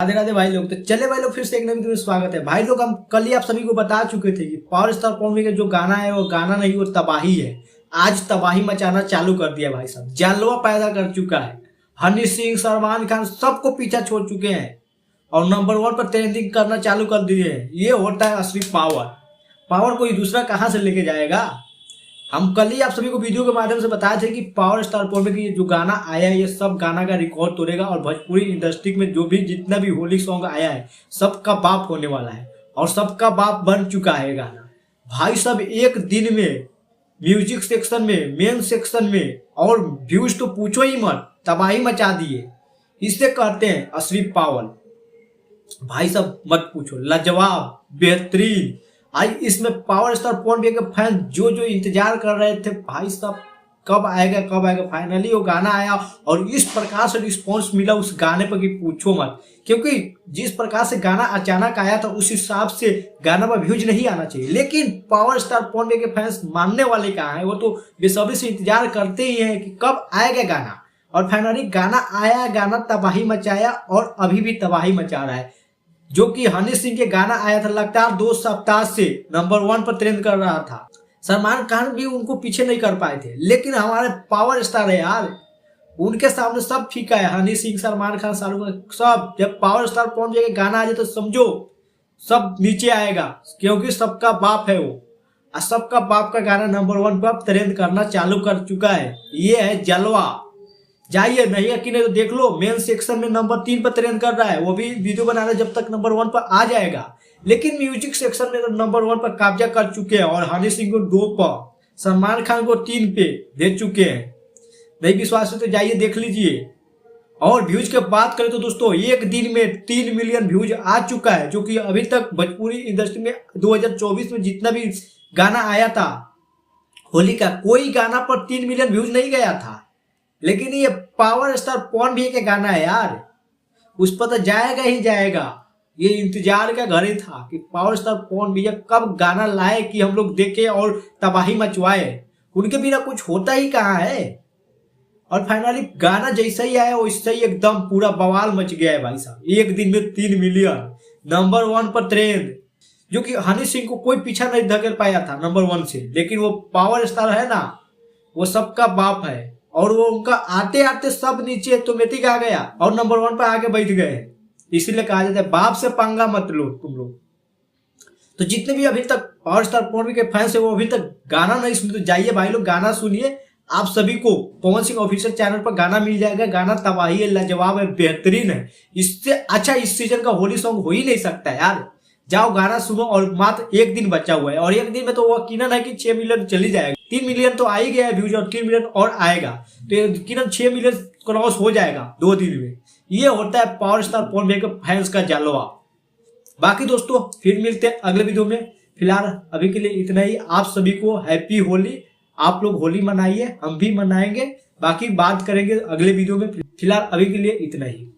राधे राधे भाई लोग। तो चले भाई लोग, फिर से एक नई वीडियो में स्वागत है भाई लोग। हम कल ही आप सभी को बता चुके थे कि पावर स्टार पवन का जो गाना है वो गाना नहीं, वो तबाही है। आज तबाही मचाना चालू कर दिया भाई साहब, जलवा पैदा कर चुका है। हनी सिंह, सलमान खान सबको पीछा छोड़ चुके हैं और नंबर 1 पर ट्रेंडिंग करना चालू कर दिए हैं। ये होता है असली पावर। पावर कोई दूसरा कहाँ से लेके जाएगा। हम कल ही आप सभी को वीडियो के माध्यम से बताए थे कि पावर स्टार पवन की जो गाना आया है ये सब गाना का रिकॉर्ड तोड़ेगा और भोजपुरी इंडस्ट्री में जो भी जितना भी होली सॉन्ग आया है सबका बाप होने वाला है और सबका बाप बन चुका है गाना। भाई सब एक दिन में म्यूजिक सेक्शन में, मेन सेक्शन में और व्यूज तो पूछो ही मत, तबाही मचा दिए। इससे कहते हैं असली पावर। भाई सब मत पूछो, लाजवाब, बेहतरीन। आज इसमें पावर स्टार पवन के फैन जो इंतजार कर रहे थे भाई साहब कब आएगा कब आएगा, फाइनली वो गाना आया और इस प्रकार से रिस्पांस मिला उस गाने पर कि पूछो मत। क्योंकि जिस प्रकार से गाना अचानक आया था उस हिसाब से गाना पर व्यूज नहीं आना चाहिए, लेकिन पावर स्टार पवन के फैंस मानने वाले कहाँ हैं, वो तो बेसब्री से इंतजार करते ही हैं कि कब आएगा गाना। और फाइनली गाना आया, गाना तबाही मचाया और अभी भी तबाही मचा रहा है। जो कि हनी सिंह के गाना आया था लगातार 2 सप्ताह से नंबर 1 पर ट्रेंड कर रहा था। सलमान खान भी उनको पीछे नहीं कर पाए थे, लेकिन हमारे पावर स्टार है यार, उनके सामने सब फीका है। हनी सिंह, सलमान खान, शाहरुख खान सब। जब पावर स्टार पवन के गाना आ जाए तो समझो सब नीचे आएगा, क्योंकि सबका बाप है वो। और सबका बाप का गाना नंबर 1 पर ट्रेंड करना चालू कर चुका है। ये है जलवा। जाइए, नहीं यकीन है तो देख लो, मेन सेक्शन में नंबर 3 पर ट्रेंड कर रहा है। वो भी वीडियो बना रहा है जब तक नंबर 1 पर आ जाएगा। लेकिन म्यूजिक सेक्शन में तो नंबर 1 पर कब्जा कर चुके हैं और हनी सिंह को 2 पर, सलमान खान को 3 पे दे चुके हैं। नहीं विश्वास है तो जाइए देख लीजिए। और व्यूज की बात करें तो दोस्तों एक दिन में 3 मिलियन व्यूज आ चुका है, जो कि अभी तक भोजपुरी इंडस्ट्री में 2024 में जितना भी गाना आया था होली का, कोई गाना पर 3 मिलियन व्यूज नहीं गया था। लेकिन ये पावर स्टार पवन भी के गाना है यार, उस पर तो जाएगा ही जाएगा। ये इंतजार का घर ही था कि पावर स्टार पवन भैया कब गाना लाए कि हम लोग देखे और तबाही मचवाए। उनके बिना कुछ होता ही कहाँ है। और फाइनली गाना जैसा ही आया वैसे ही एकदम पूरा बवाल मच गया है भाई साहब। एक दिन में 3 मिलियन, नंबर 1 पर ट्रेंड, जो कि हनी सिंह को कोई पीछा नहीं धकेल पाया था नंबर 1 से। लेकिन वो पावर स्टार है ना, वो सबका बाप है और वो उनका आते आते सब नीचे ऑटोमेटिक आ गया और नंबर 1 पर आके बैठ गए। इसीलिए कहा जाता है बाप से पंगा मत लो तुम लोग। तो जितने भी अभी तक पावर स्टार पवन के फैंस है वो अभी तक गाना नहीं सुने तो जाइए भाई लोग गाना सुनिए। आप सभी को पवन सिंह ऑफिशियल चैनल पर गाना मिल जाएगा। गाना तबाही है, लाजवाब है, बेहतरीन है। इससे अच्छा इस सीजन का होली सॉन्ग हो ही नहीं सकता यार। जाओ गाना सुनो। और मात्र एक दिन बचा हुआ है और एक दिन में तो वो यकीनन है कि 6 मिलियन चली जाएगा। 3 मिलियन तो आ ही गया है व्यूज और 3 मिलियन और आएगा तो यकीनन 6 मिलियन क्रॉस हो जाएगा 2 दिन में। ये होता है पावर स्टार पवन के फैंस का जलवा। बाकी दोस्तों फिर मिलते हैं अगले वीडियो में। फिलहाल अभी के लिए इतना ही। आप सभी को हैप्पी होली। आप लोग होली मनाइए, हम भी मनाएंगे। बाकी बात करेंगे अगले वीडियो में। फिलहाल अभी के लिए इतना ही।